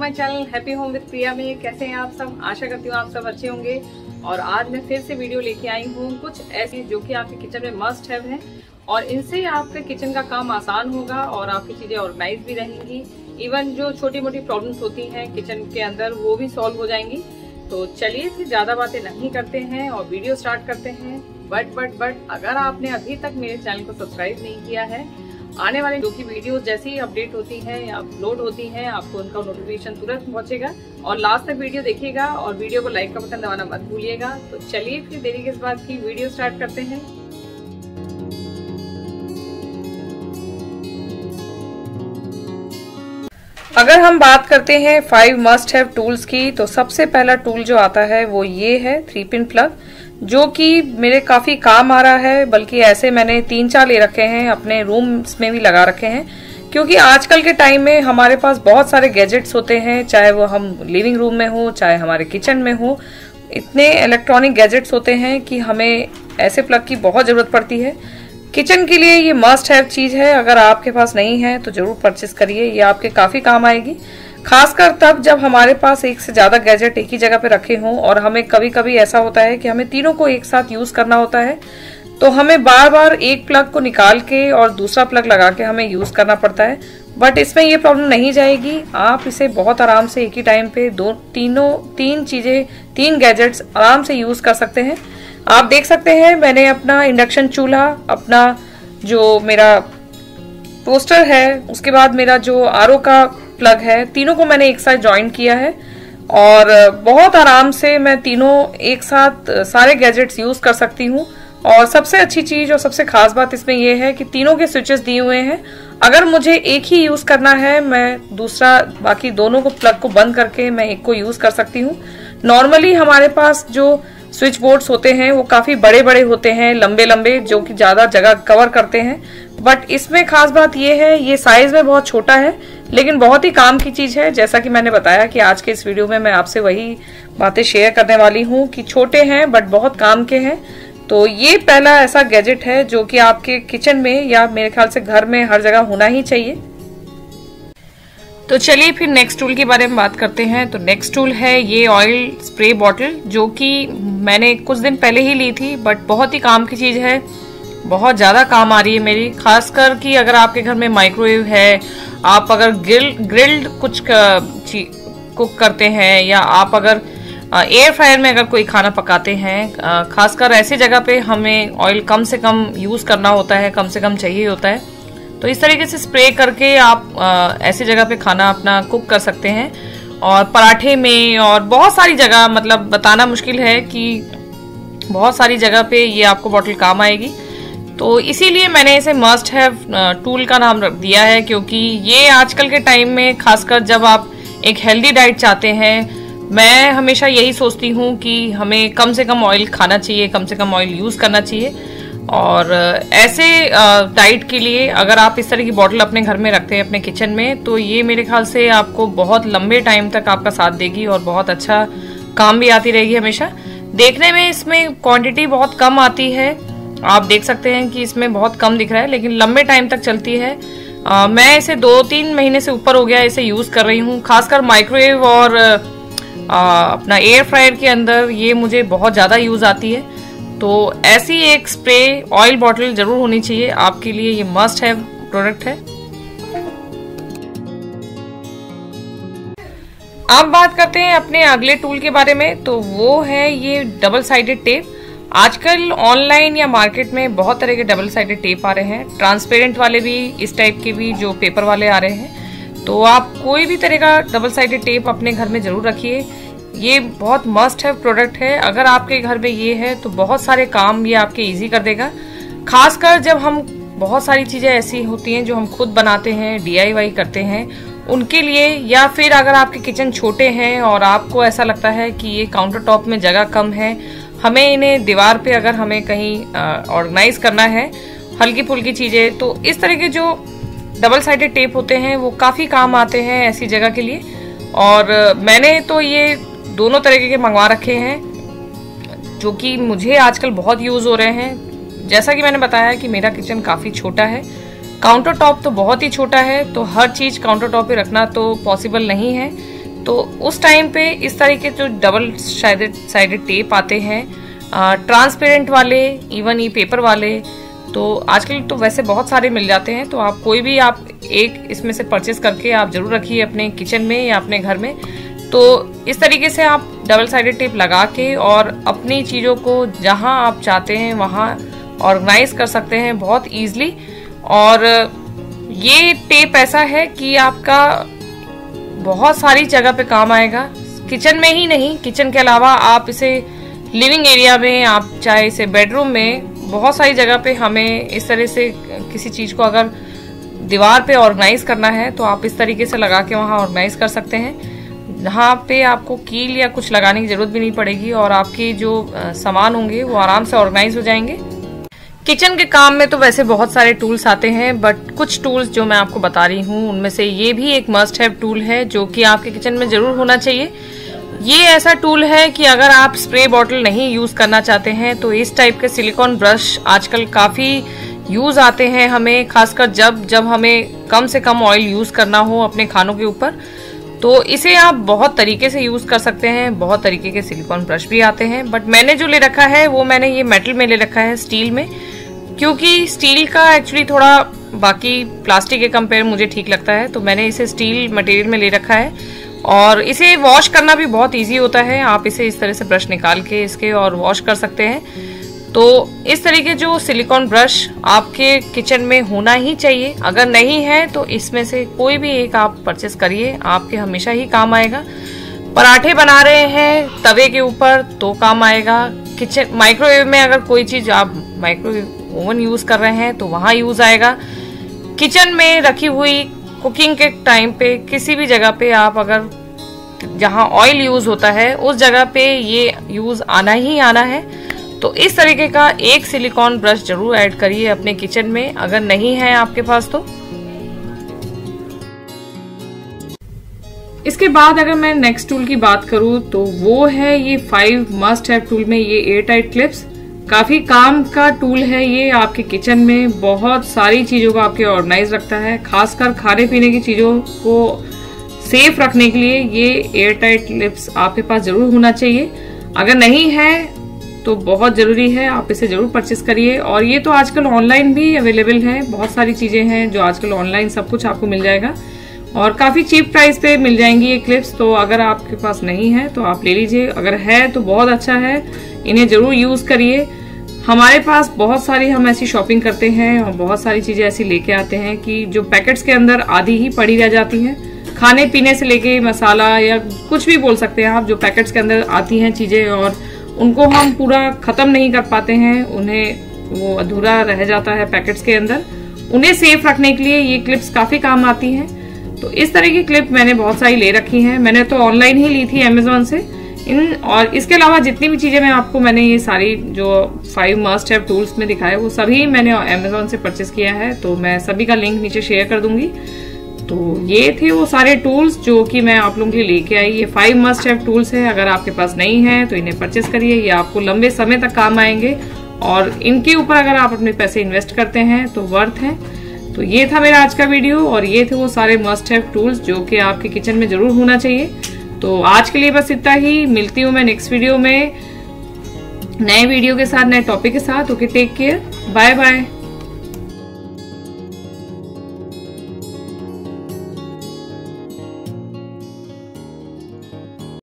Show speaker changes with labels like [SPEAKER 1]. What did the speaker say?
[SPEAKER 1] My channel happy home with Priya में। कैसे हैं आप सब? आशा करती हूँ आप सब अच्छे होंगे। और आज मैं फिर से वीडियो लेके आई हूँ कुछ ऐसी जो कि आपके किचन में मस्ट हैव है और इनसे आपके किचन का काम आसान होगा और आपकी चीजें ऑर्गेनाइज भी रहेंगी। इवन जो छोटी मोटी प्रॉब्लम्स होती हैं किचन के अंदर वो भी सॉल्व हो जाएंगी। तो चलिए फिर ज्यादा बातें नहीं करते हैं और वीडियो स्टार्ट करते हैं। बट अगर आपने अभी तक मेरे चैनल को सब्सक्राइब नहीं किया है, आने वाले जो की वीडियोस जैसे ही अपडेट होती हैं या अपलोड होती हैं आपको उनका नोटिफिकेशन तुरंत पहुंचेगा। और लास्ट तक वीडियो देखिएगा और वीडियो को लाइक का बटन दबाना मत भूलिएगा। तो चलिए फिर देरी किस बात की, वीडियो स्टार्ट करते हैं। अगर हम बात करते हैं 5 मस्ट हैव टूल्स की, तो सबसे पहला टूल जो आता है वो ये है 3 पिन प्लग, जो कि मेरे काफी काम आ रहा है। बल्कि ऐसे मैंने 3-4 ले रखे हैं, अपने रूम्स में भी लगा रखे हैं, क्योंकि आजकल के टाइम में हमारे पास बहुत सारे गैजेट्स होते हैं, चाहे वो हम लिविंग रूम में हो चाहे हमारे किचन में हो। इतने इलेक्ट्रॉनिक गैजेट्स होते हैं कि हमें ऐसे प्लग की बहुत जरूरत पड़ती है। किचन के लिए ये मस्ट हैव चीज है। अगर आपके पास नहीं है तो जरूर परचेस करिए, ये आपके काफी काम आएगी। खासकर तब जब हमारे पास एक से ज्यादा गैजेट एक ही जगह पे रखे हों और हमें कभी कभी ऐसा होता है कि हमें तीनों को एक साथ यूज करना होता है, तो हमें बार बार एक प्लग को निकाल के और दूसरा प्लग लगा के हमें यूज करना पड़ता है। बट इसमें ये प्रॉब्लम नहीं जाएगी। आप इसे बहुत आराम से एक ही टाइम पे तीन गैजेट्स आराम से यूज कर सकते हैं। आप देख सकते हैं मैंने अपना इंडक्शन चूल्हा, अपना जो मेरा टोस्टर है, उसके बाद मेरा जो आरओ का प्लग है, तीनों को मैंने एक साथ ज्वाइन किया है और बहुत आराम से मैं तीनों एक साथ सारे गैजेट्स यूज कर सकती हूँ। और सबसे अच्छी चीज और सबसे खास बात इसमें यह है कि तीनों के स्विचेस दिए हुए हैं। अगर मुझे एक ही यूज करना है, मैं दूसरा बाकी दोनों को प्लग को बंद करके मैं एक को यूज कर सकती हूँ। नॉर्मली हमारे पास जो स्विच बोर्ड्स होते हैं वो काफी बड़े बड़े होते हैं, लंबे लंबे, जो कि ज्यादा जगह कवर करते हैं। बट इसमें खास बात ये है, ये साइज में बहुत छोटा है लेकिन बहुत ही काम की चीज है। जैसा कि मैंने बताया कि आज के इस वीडियो में मैं आपसे वही बातें शेयर करने वाली हूँ कि छोटे हैं बट बहुत काम के हैं। तो ये पहला ऐसा गैजेट है जो कि आपके किचन में या मेरे ख्याल से घर में हर जगह होना ही चाहिए। तो चलिए फिर नेक्स्ट टूल के बारे में बात करते हैं। तो नेक्स्ट टूल है ये ऑयल स्प्रे बॉटल, जो कि मैंने कुछ दिन पहले ही ली थी बट बहुत ही काम की चीज है, बहुत ज्यादा काम आ रही है मेरी। खासकर कि अगर आपके घर में माइक्रोवेव है, आप अगर ग्रिल्ड कुछ कुक करते हैं या आप अगर एयर फ्रायर में अगर कोई खाना पकाते हैं, खासकर ऐसी जगह पे हमें ऑयल कम से कम यूज करना होता है, कम से कम चाहिए होता है। तो इस तरीके से स्प्रे करके आप ऐसी जगह पे खाना अपना कुक कर सकते हैं। और पराठे में और बहुत सारी जगह, मतलब बताना मुश्किल है कि बहुत सारी जगह पे ये आपको बॉटल काम आएगी। तो इसीलिए मैंने इसे मस्ट हैव टूल का नाम रख दिया है, क्योंकि ये आजकल के टाइम में खासकर जब आप एक हेल्दी डाइट चाहते हैं, मैं हमेशा यही सोचती हूँ कि हमें कम से कम ऑयल खाना चाहिए, कम से कम ऑयल यूज करना चाहिए। और ऐसे डाइट के लिए अगर आप इस तरह की बोतल अपने घर में रखते हैं अपने किचन में, तो ये मेरे ख्याल से आपको बहुत लंबे टाइम तक आपका साथ देगी और बहुत अच्छा काम भी आती रहेगी हमेशा। देखने में इसमें क्वांटिटी बहुत कम आती है, आप देख सकते हैं कि इसमें बहुत कम दिख रहा है, लेकिन लंबे टाइम तक चलती है। मैं इसे 2-3 महीने से ऊपर हो गया इसे यूज कर रही हूँ। खासकर माइक्रोवेव और अपना एयर फ्रायर के अंदर ये मुझे बहुत ज्यादा यूज आती है। तो ऐसी एक स्प्रे ऑयल बॉटल जरूर होनी चाहिए आपके लिए, ये मस्ट हैव प्रोडक्ट है। अब बात करते हैं अपने अगले टूल के बारे में। तो वो है ये डबल साइडेड टेप। आजकल ऑनलाइन या मार्केट में बहुत तरह के डबल साइडेड टेप आ रहे हैं, ट्रांसपेरेंट वाले भी, इस टाइप के भी जो पेपर वाले आ रहे हैं। तो आप कोई भी तरह का डबल साइडेड टेप अपने घर में जरूर रखिए, ये बहुत मस्ट हैव प्रोडक्ट है। अगर आपके घर में ये है तो बहुत सारे काम ये आपके इजी कर देगा। खासकर जब हम बहुत सारी चीजें ऐसी होती हैं जो हम खुद बनाते हैं, DIY करते हैं, उनके लिए, या फिर अगर आपके किचन छोटे हैं और आपको ऐसा लगता है कि ये काउंटर टॉप में जगह कम है, हमें इन्हें दीवार पे अगर हमें कहीं ऑर्गेनाइज करना है हल्की फुल्की चीजें, तो इस तरह के जो डबल साइडेड टेप होते हैं वो काफी काम आते हैं ऐसी जगह के लिए। और मैंने तो ये दोनों तरीके के मंगवा रखे हैं जो कि मुझे आजकल बहुत यूज हो रहे हैं। जैसा कि मैंने बताया कि मेरा किचन काफी छोटा है, काउंटर टॉप तो बहुत ही छोटा है, तो हर चीज काउंटर टॉप पे रखना तो पॉसिबल नहीं है। तो उस टाइम पे इस तरीके जो डबल साइडेड टेप आते हैं, ट्रांसपेरेंट वाले, इवन ये पेपर वाले, तो आजकल तो वैसे बहुत सारे मिल जाते हैं। तो आप कोई भी आप एक इसमें से परचेस करके आप जरूर रखिए अपने किचन में या अपने घर में। तो इस तरीके से आप डबल साइडेड टेप लगा के और अपनी चीज़ों को जहां आप चाहते हैं वहां ऑर्गेनाइज कर सकते हैं बहुत ईजिली। और ये टेप ऐसा है कि आपका बहुत सारी जगह पे काम आएगा, किचन में ही नहीं, किचन के अलावा आप इसे लिविंग एरिया में, आप चाहे इसे बेडरूम में, बहुत सारी जगह पे हमें इस तरह से किसी चीज को अगर दीवार पे ऑर्गेनाइज करना है तो आप इस तरीके से लगा के वहां ऑर्गेनाइज कर सकते हैं। जहाँ पे आपको कील या कुछ लगाने की जरूरत भी नहीं पड़ेगी और आपके जो सामान होंगे वो आराम से ऑर्गेनाइज हो जाएंगे। किचन के काम में तो वैसे बहुत सारे टूल्स आते हैं, बट कुछ टूल्स जो मैं आपको बता रही हूँ उनमें से ये भी एक मस्ट हैव टूल है जो कि आपके किचन में जरूर होना चाहिए। ये ऐसा टूल है कि अगर आप स्प्रे बॉटल नहीं यूज करना चाहते हैं तो इस टाइप के सिलिकॉन ब्रश आजकल काफी यूज आते हैं हमें, खासकर जब हमें कम से कम ऑयल यूज करना हो अपने खानों के ऊपर। तो इसे आप बहुत तरीके से यूज कर सकते हैं, बहुत तरीके के सिलिकॉन ब्रश भी आते हैं, बट मैंने जो ले रखा है वो मैंने ये मेटल में ले रखा है, स्टील में, क्योंकि स्टील का एक्चुअली थोड़ा बाकी प्लास्टिक के कंपेयर मुझे ठीक लगता है, तो मैंने इसे स्टील मटेरियल में ले रखा है। और इसे वॉश करना भी बहुत इजी होता है, आप इसे इस तरह से ब्रश निकाल के इसके और वॉश कर सकते हैं। तो इस तरीके जो सिलिकॉन ब्रश आपके किचन में होना ही चाहिए, अगर नहीं है तो इसमें से कोई भी एक आप परचेस करिए, आपके हमेशा ही काम आएगा। पराठे बना रहे हैं तवे के ऊपर तो काम आएगा, किचन माइक्रोवेव में अगर कोई चीज आप माइक्रोवेव ओवन यूज कर रहे हैं तो वहां यूज आएगा। किचन में रखी हुई कुकिंग के टाइम पे किसी भी जगह पे आप अगर जहां ऑयल यूज होता है उस जगह पे ये यूज आना ही आना है। तो इस तरीके का एक सिलिकॉन ब्रश जरूर ऐड करिए अपने किचन में, अगर नहीं है आपके पास तो। इसके बाद अगर मैं नेक्स्ट टूल की बात करूं तो वो है ये 5 मस्ट हैव टूल में ये एयर टाइट क्लिप्स। काफी काम का टूल है ये, आपके किचन में बहुत सारी चीजों को आपके ऑर्गेनाइज रखता है, खासकर खाने पीने की चीजों को सेफ रखने के लिए ये एयर टाइट क्लिप्स आपके पास जरूर होना चाहिए। अगर नहीं है तो बहुत जरूरी है, आप इसे जरूर परचेस करिए। और ये तो आजकल ऑनलाइन भी अवेलेबल है, बहुत सारी चीजें हैं जो आजकल ऑनलाइन सब कुछ आपको मिल जाएगा और काफी चीप प्राइस पे मिल जाएंगी ये क्लिप्स। तो अगर आपके पास नहीं है तो आप ले लीजिए, अगर है तो बहुत अच्छा है, इन्हें जरूर यूज करिए। हमारे पास बहुत सारी हम ऐसी शॉपिंग करते हैं और बहुत सारी चीजें ऐसी लेके आते हैं कि जो पैकेट्स के अंदर आधी ही पड़ी रह जाती हैं, खाने पीने से लेके मसाला या कुछ भी बोल सकते हैं आप, जो पैकेट्स के अंदर आती हैं चीजें और उनको हम पूरा खत्म नहीं कर पाते हैं, उन्हें वो अधूरा रह जाता है पैकेट्स के अंदर। उन्हें सेफ रखने के लिए ये क्लिप्स काफी काम आती हैं। तो इस तरह की क्लिप मैंने बहुत सारी ले रखी हैं, मैंने तो ऑनलाइन ही ली थी अमेजोन से। और इसके अलावा जितनी भी चीजें मैंने ये सारी जो 5 मस्ट हैव टूल्स में दिखाए वो सभी मैंने अमेजोन से परचेस किया है, तो मैं सभी का लिंक नीचे शेयर कर दूंगी। तो ये थे वो सारे टूल्स जो कि मैं आप लोगों के लिए लेके आई। ये 5 मस्ट हैव टूल्स है, अगर आपके पास नहीं है तो इन्हें परचेस करिए, ये आपको लंबे समय तक काम आएंगे और इनके ऊपर अगर आप अपने पैसे इन्वेस्ट करते हैं तो वर्थ है। तो ये था मेरा आज का वीडियो और ये थे वो सारे मस्ट हैव टूल्स जो कि आपके किचन में जरूर होना चाहिए। तो आज के लिए बस इतना ही, मिलती हूँ मैं नेक्स्ट वीडियो में नए वीडियो के साथ, नए टॉपिक के साथ। Okay, take care, bye bye.